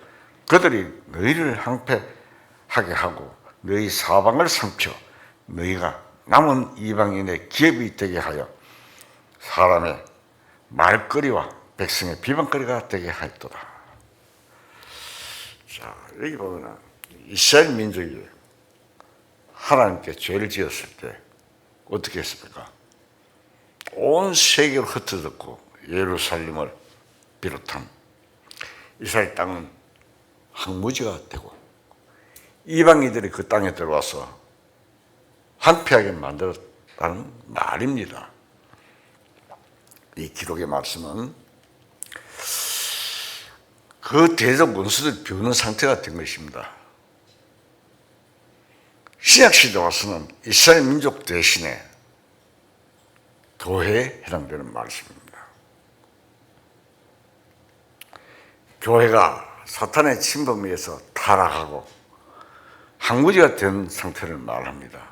[SPEAKER 1] 그들이 너희를 항폐하게 하고 너희 사방을 삼켜 너희가 남은 이방인의 기업이 되게 하여 사람의 말거리와 백성의 비방거리가 되게 하였도다. 자, 여기 보면 이스라엘 민족이 하나님께 죄를 지었을 때 어떻게 했습니까? 온 세계로 흩어졌고 예루살렘을 비롯한 이스라엘 땅은 황무지가 되고 이방인들이 그 땅에 들어와서 한패하게 만들었다는 말입니다. 이 기록의 말씀은 그 대적 원수들 비우는 상태가 된 것입니다. 신약시대 와서는 이스라엘 민족 대신에 교회에 해당되는 말씀입니다. 교회가 사탄의 침범에 의해서 타락하고 항무지가 된 상태를 말합니다.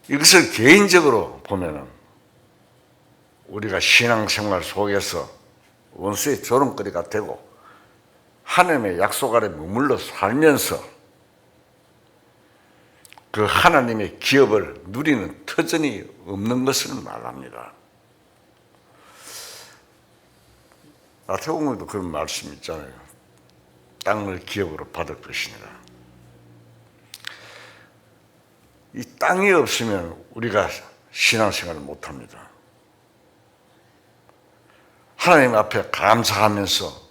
[SPEAKER 1] 이것을 개인적으로 보면은 우리가 신앙생활 속에서 원수의 조롱거리가 되고 하나님의 약속 아래 머물러 살면서 그 하나님의 기업을 누리는 터전이 없는 것을 말합니다. 마태복음에도 그런 말씀이 있잖아요. 땅을 기업으로 받을 것이니라. 이 땅이 없으면 우리가 신앙생활을 못합니다. 하나님 앞에 감사하면서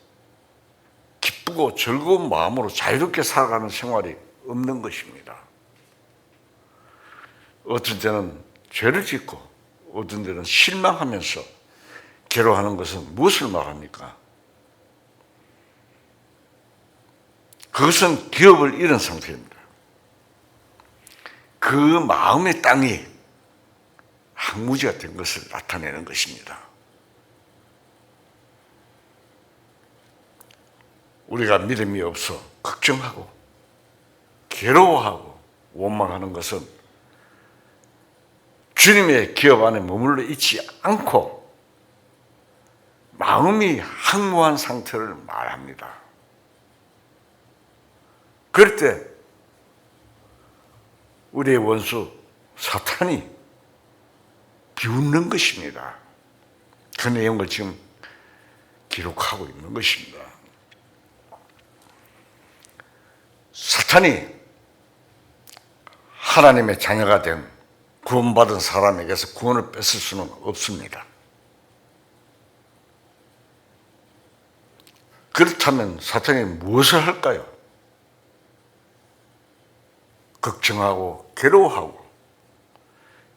[SPEAKER 1] 기쁘고 즐거운 마음으로 자유롭게 살아가는 생활이 없는 것입니다. 어떤 때는 죄를 짓고 어떤 때는 실망하면서 괴로워하는 것은 무엇을 말합니까? 그것은 기업을 잃은 상태입니다. 그 마음의 땅이 항무지가 된 것을 나타내는 것입니다. 우리가 믿음이 없어 걱정하고 괴로워하고 원망하는 것은 주님의 기업 안에 머물러 있지 않고 마음이 항무한 상태를 말합니다. 그럴 때 우리의 원수 사탄이 비웃는 것입니다. 그 내용을 지금 기록하고 있는 것입니다. 사탄이 하나님의 자녀가 된 구원받은 사람에게서 구원을 뺏을 수는 없습니다. 그렇다면 사탄이 무엇을 할까요? 걱정하고 괴로워하고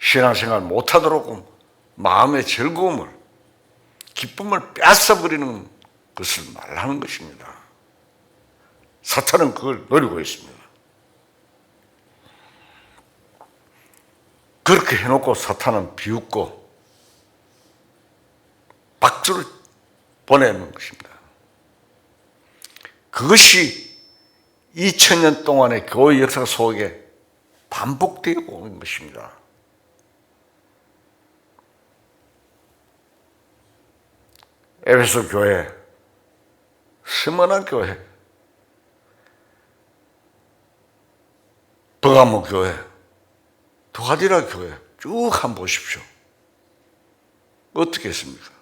[SPEAKER 1] 신앙생활 못하도록 마음의 즐거움을 기쁨을 뺏어버리는 것을 말하는 것입니다. 사탄은 그걸 노리고 있습니다. 그렇게 해놓고 사탄은 비웃고 박수를 보내는 것입니다. 그것이 2000년 동안의 교회 역사 속에 반복되어 오는 것입니다. 에베소 교회, 스머나 교회, 버가모 교회, 두아디라 교회 쭉 한번 보십시오. 어떻게 했습니까?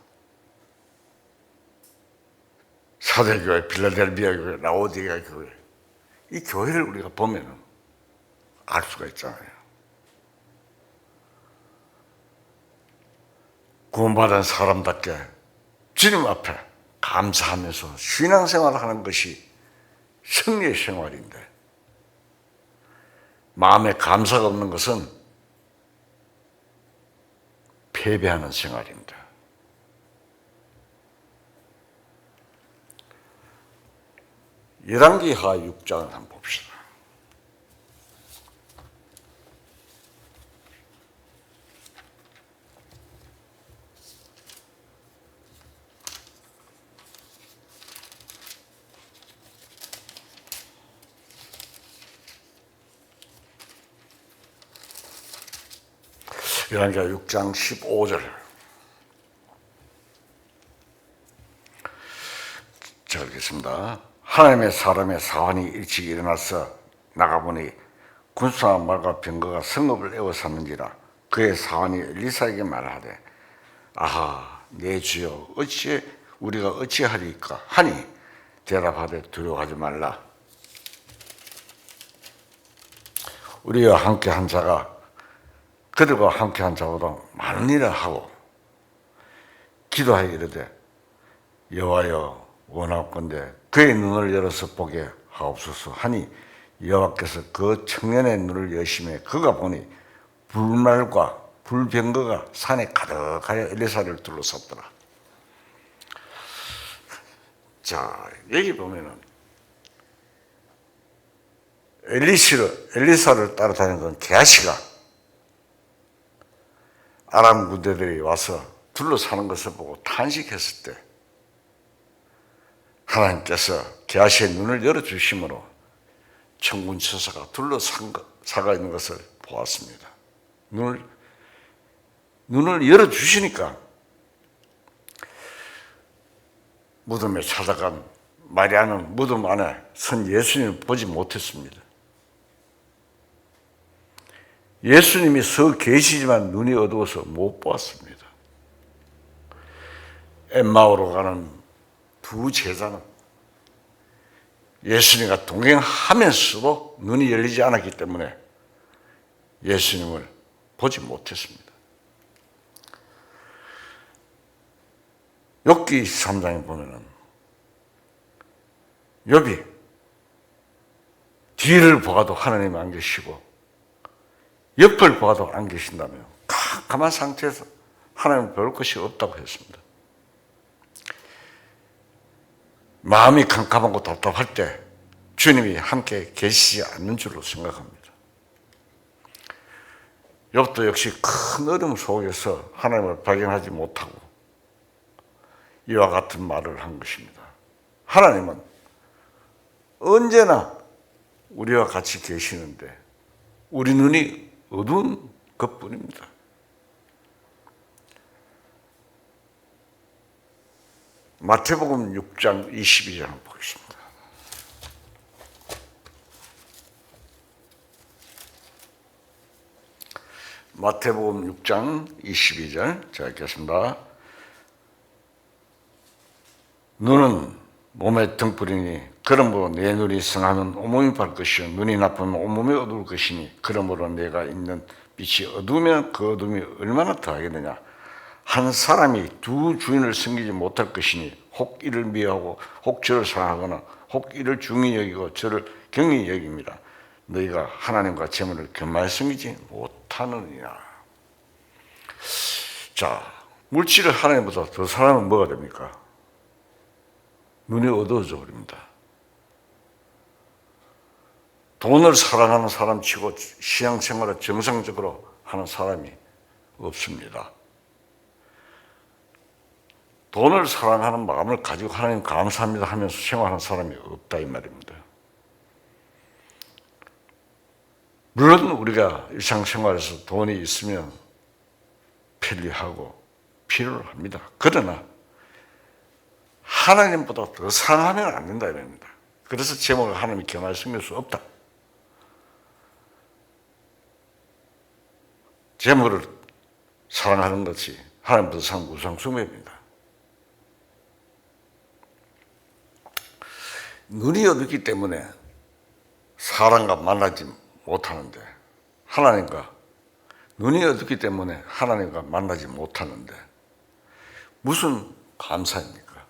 [SPEAKER 1] 사대교회, 빌라델비아 교회, 라오디게아 교회, 이 교회를 우리가 보면 알 수가 있잖아요. 구원받은 사람답게 주님 앞에 감사하면서 신앙생활을 하는 것이 승리의 생활인데 마음에 감사가 없는 것은 패배하는 생활입니다. 열왕기하 6장을 한번 봅시다. 열왕기하 6장 15절. 자, 읽겠습니다. 하나님의 사람의 사환이 일찍 일어나서 나가보니 군수와 말과 병거가 성읍을 에워쌌는지라. 그의 사환이 엘리사에게 말하되, 아하, 내 주여, 우리가 어찌하리까 하니 대답하되, 두려워하지 말라. 우리와 함께한 자가 그들과 함께한 자보다 많은 일을 하고 기도하여 이르되, 여호와여, 원하건대 그의 눈을 열어서 보게 하옵소서 하니, 여호와께서 그 청년의 눈을 여시매 그가 보니 불말과 불병거가 산에 가득하여 엘리사를 둘러쌌더라. 자, 여기 보면은 엘리사를 따라다니던 게하시가 아람 군대들이 와서 둘러사는 것을 보고 탄식했을 때 하나님께서 게하시의 눈을 열어주심으로 천군 천사가 둘러사가 있는 것을 보았습니다. 눈을 열어주시니까 무덤에 찾아간 마리아는 무덤 안에 선 예수님을 보지 못했습니다. 예수님이 서 계시지만 눈이 어두워서 못 보았습니다. 엠마오로 가는 두 제자는 예수님과 동행하면서도 눈이 열리지 않았기 때문에 예수님을 보지 못했습니다. 욥기 23장에 보면은 욥이 뒤를 보아도 하나님 안 계시고 옆을 보아도 안 계신다며 깜깜한 상태에서 하나님을 볼 것이 없다고 했습니다. 마음이 깜깜하고 답답할 때 주님이 함께 계시지 않는 줄로 생각합니다. 욥도 역시 큰 어려움 속에서 하나님을 발견하지 못하고 이와 같은 말을 한 것입니다. 하나님은 언제나 우리와 같이 계시는데 우리 눈이 어두운 것뿐입니다. 마태복음 6장 22절 보겠습니다. 마태복음 6장 22절 제가 읽겠습니다. 눈은 몸의 등불이니 그러므로 내 눈이 성하면 온몸이 밝을 것이요 눈이 나쁘면 온몸이 어두울 것이니 그러므로 내가 있는 빛이 어두우면 그 어둠이 얼마나 더하겠느냐. 한 사람이 두 주인을 섬기지 못할 것이니 혹 이를 미워하고 혹 저를 사랑하거나 혹 이를 중히 여기고 저를 경히 여깁니다. 너희가 하나님과 재물을 겸하여 섬기지 못하느니라. 자, 물질을 하나님보다 더 사랑하면 뭐가 됩니까? 눈이 어두워져 버립니다. 돈을 사랑하는 사람 치고 신앙생활을 정상적으로 하는 사람이 없습니다. 돈을 사랑하는 마음을 가지고 하나님 감사합니다 하면서 생활하는 사람이 없다 이 말입니다. 물론 우리가 일상생활에서 돈이 있으면 편리하고 필요를 합니다. 그러나 하나님보다 더 사랑하면 안 된다 이랍니다. 그래서 제목을 하나님이 겸하여 섬길 수 없다. 재물을 사랑하는 것이 하나님보다 상 우상숭배입니다. 눈이 어둡기 때문에 사람과 만나지 못하는데 눈이 어둡기 때문에 하나님과 만나지 못하는데 무슨 감사입니까?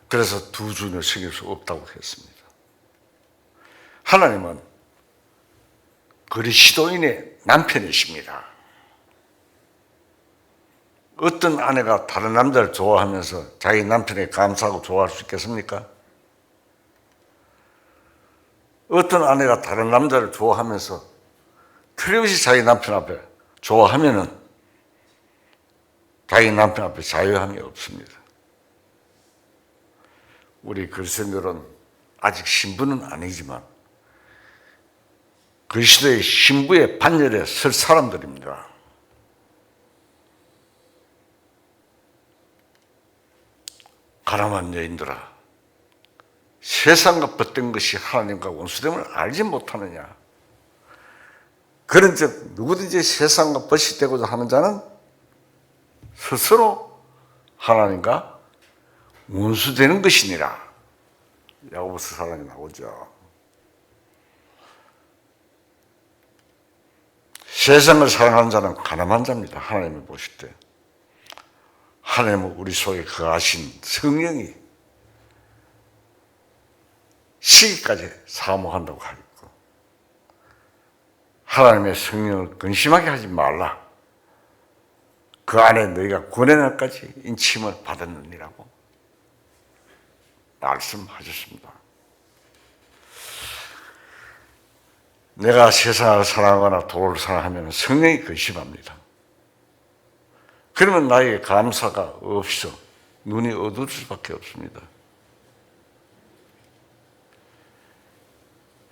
[SPEAKER 1] 그래서 두 주인을 섬길 수 없다고 했습니다. 하나님은 그리스도인의 남편이십니다. 어떤 아내가 다른 남자를 좋아하면서 자기 남편에게 감사하고 좋아할 수 있겠습니까? 어떤 아내가 다른 남자를 좋아하면서 틀림없이 자기 남편 앞에 좋아하면은 자기 남편 앞에 자유함이 없습니다. 우리 그리스도인들은 아직 신부는 아니지만 그리스도의 신부의 반열에 설 사람들입니다. 가늠한 여인들아, 세상과 벗된 것이 하나님과 원수됨을 알지 못하느냐. 그런즉 누구든지 세상과 벗이 되고자 하는 자는 스스로 하나님과 원수되는 것이니라. 야고보서 4장에 나오죠. 세상을 사랑하는 자는 가늠한 자입니다. 하나님이 보실 때. 하나님은 우리 속에 거하신 성령이 시기까지 사모한다고 하고, 하나님의 성령을 근심하게 하지 말라. 그 안에 너희가 구원의 날까지 인침을 받았느니라고 말씀하셨습니다. 내가 세상을 사랑하거나 도를 사랑하면 성령이 근심합니다. 그러면 나에게 감사가 없어 눈이 어두울 수밖에 없습니다.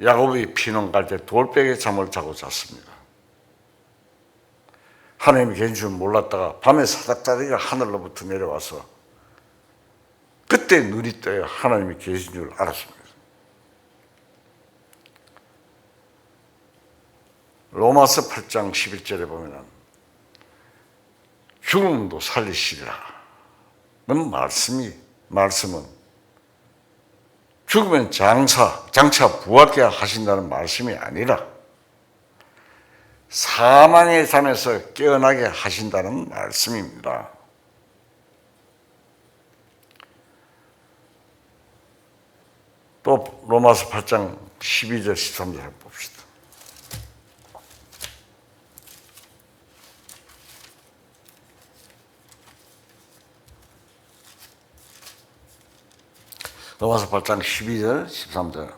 [SPEAKER 1] 야곱이 피눈 갈 때 돌베개 잠을 자고 잤습니다. 하나님이 계신 줄 몰랐다가 밤에 사닥다리가 하늘로부터 내려와서 그때 눈이 떠야 하나님이 계신 줄 알았습니다. 로마서 8장 11절에 보면 죽음도 살리시리라. 말씀은 죽으면 장차 부활케 하신다는 말씀이 아니라 사망의 잠에서 깨어나게 하신다는 말씀입니다. 또 로마서 8장 12절 13절을 봅시다. 로마서 8장 12절 13절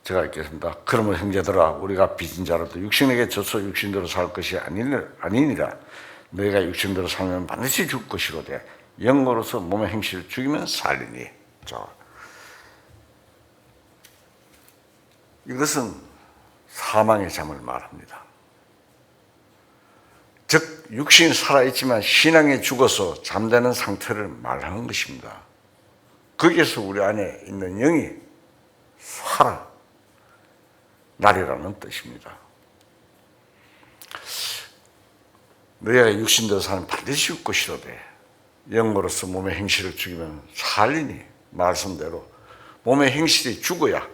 [SPEAKER 1] 제가 읽겠습니다. 그러면 형제들아 우리가 빚진 자로도 육신에게 져서 육신대로 살 것이 아니니라. 너희가 육신대로 살면 반드시 죽을 것이로되 영으로서 몸의 행실을 죽이면 살리니. 이것은 사망의 잠을 말합니다. 즉 육신이 살아있지만 신앙에 죽어서 잠드는 상태를 말하는 것입니다. 거기에서 우리 안에 있는 영이 살아나리라는 뜻입니다. 너희가 육신대로 사는 반드시 죽을 것이로되 영으로서 몸의 행실을 죽이면 살리니. 말씀대로 몸의 행실이 죽어야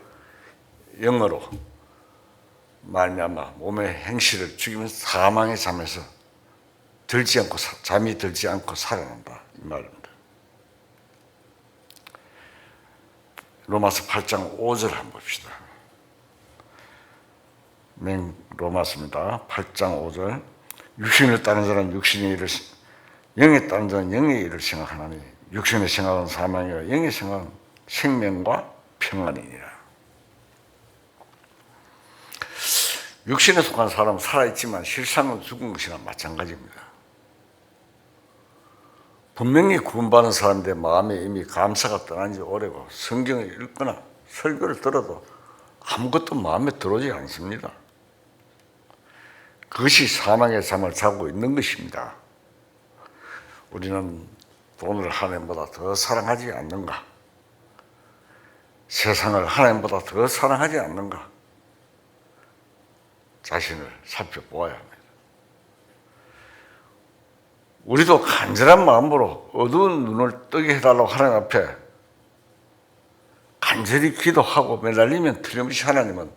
[SPEAKER 1] 영으로 말미암아 몸의 행실을 죽이면 사망의 잠에서 잠이 들지 않고 살아난다 이 말입니다. 로마서 8장 5절 한번 봅시다. 로마서입니다. 8장 5절 육신을 따르는 자는 육신의 일을, 영에 따르는 자는 영의 일을 생각하나니 육신의 생각은 사망이요 영의 생각은 생명과 평안이니라. 육신에 속한 사람은 살아있지만 실상은 죽은 것이나 마찬가지입니다. 분명히 구원받은 사람인데 마음에 이미 감사가 떠난 지 오래고 성경을 읽거나 설교를 들어도 아무것도 마음에 들어오지 않습니다. 그것이 사망의 잠을 자고 있는 것입니다. 우리는 돈을 하나님보다 더 사랑하지 않는가? 세상을 하나님보다 더 사랑하지 않는가? 자신을 살펴보아야 합니다. 우리도 간절한 마음으로 어두운 눈을 뜨게 해달라고 하나님 앞에 간절히 기도하고 매달리면 틀림없이 하나님은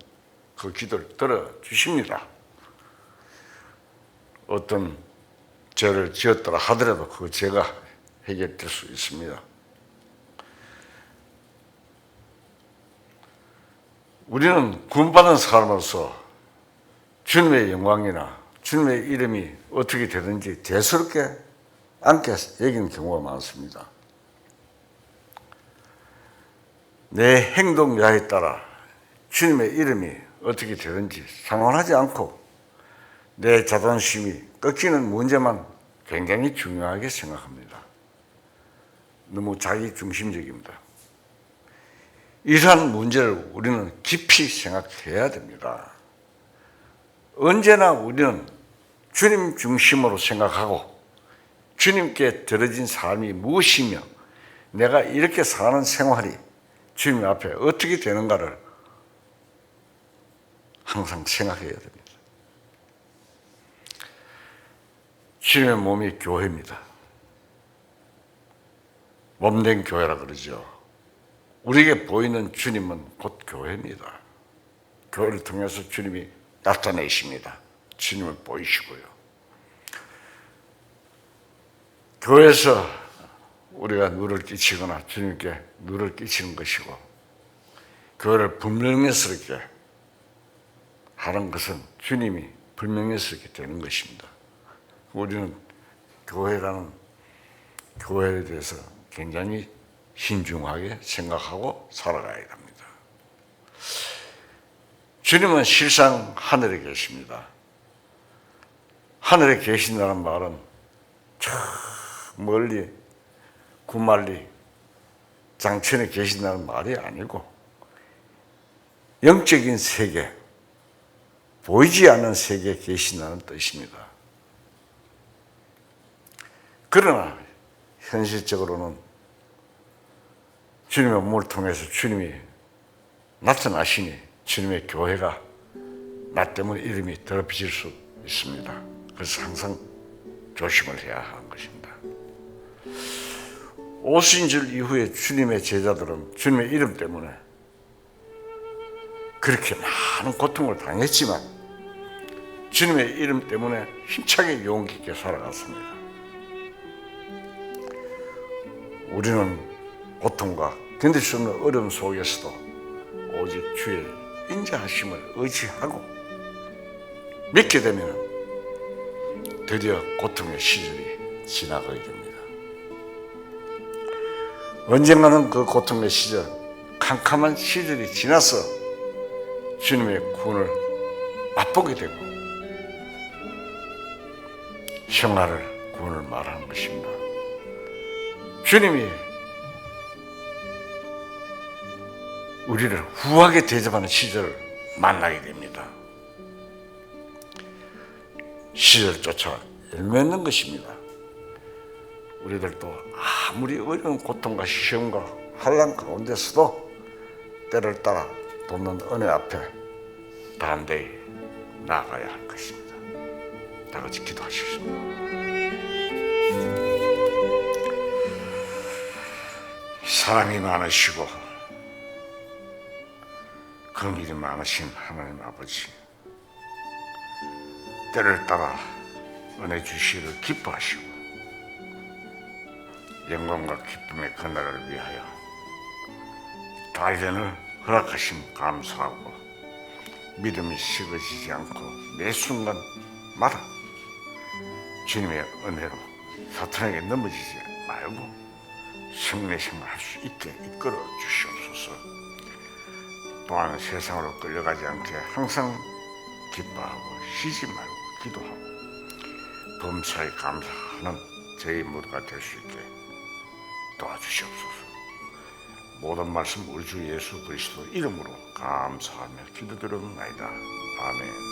[SPEAKER 1] 그 기도를 들어주십니다. 어떤 죄를 지었더라 하더라도 그 죄가 해결될 수 있습니다. 우리는 구원받은 사람으로서 주님의 영광이나 주님의 이름이 어떻게 되든지 대수롭게 않게 여기는 경우가 많습니다. 내 행동 여하에 따라 주님의 이름이 어떻게 되든지 상관하지 않고 내 자존심이 꺾이는 문제만 굉장히 중요하게 생각합니다. 너무 자기중심적입니다. 이러한 문제를 우리는 깊이 생각해야 됩니다. 언제나 우리는 주님 중심으로 생각하고 주님께 들어진 삶이 무엇이며 내가 이렇게 사는 생활이 주님 앞에 어떻게 되는가를 항상 생각해야 됩니다. 주님의 몸이 교회입니다. 몸된 교회라 그러죠. 우리에게 보이는 주님은 곧 교회입니다. 교회를 통해서 주님이 나타내십니다. 주님을 보이시고요. 교회에서 우리가 누를 끼치거나 주님께 누를 끼치는 것이고, 교회를 불명예스럽게 하는 것은 주님이 불명예스럽게 되는 것입니다. 우리는 교회라는 교회에 대해서 굉장히 신중하게 생각하고 살아가야 합니다. 주님은 실상 하늘에 계십니다. 하늘에 계신다는 말은 저 멀리 구말리 장천에 계신다는 말이 아니고 영적인 세계, 보이지 않는 세계에 계신다는 뜻입니다. 그러나 현실적으로는 주님의 몸을 통해서 주님이 나타나시니 주님의 교회가 나 때문에 이름이 더럽혀질 수 있습니다. 그래서 항상 조심을 해야 하는 것입니다. 오순절 이후에 주님의 제자들은 주님의 이름 때문에 그렇게 많은 고통을 당했지만 주님의 이름 때문에 힘차게 용기 있게 살아갔습니다. 우리는 고통과 견딜 수 없는 어려움 속에서도 오직 주의 인자하심을 의지하고 믿게 되면 드디어 고통의 시절이 지나가게 됩니다. 언젠가는 그 고통의 시절, 캄캄한 시절이 지나서 주님의 구원을 맛보게 되고 평화를 구원을 말하는 것입니다. 주님이 우리를 후하게 대접하는 시절을 만나게 됩니다. 시절 쫓아 열매맺는 것입니다. 우리들도 아무리 어려운 고통과 시험과 환난 가운데서도 때를 따라 돕는 은혜 앞에 담대히 나아가야 할 것입니다. 다 같이 기도하시겠습니다. 사랑이 많으시고 긍휼이 많으신 하나님 아버지, 때를 따라 은혜 주시기를 기뻐하시고 영광과 기쁨의 그날을 위하여 단련을 허락하심 감사하고 믿음이 식어지지 않고 매 순간마다 주님의 은혜로 사탄에게 넘어지지 말고 승리생활 할 수 있게 이끌어 주시옵소서. 또한 세상으로 끌려가지 않게 항상 기뻐하고 쉬지 말고 기도하고 범사에 감사하는 저희 모두가 될 수 있게 도와주시옵소서. 모든 말씀 우리 주 예수 그리스도 이름으로 감사하며 기도드리옵나이다. 아멘.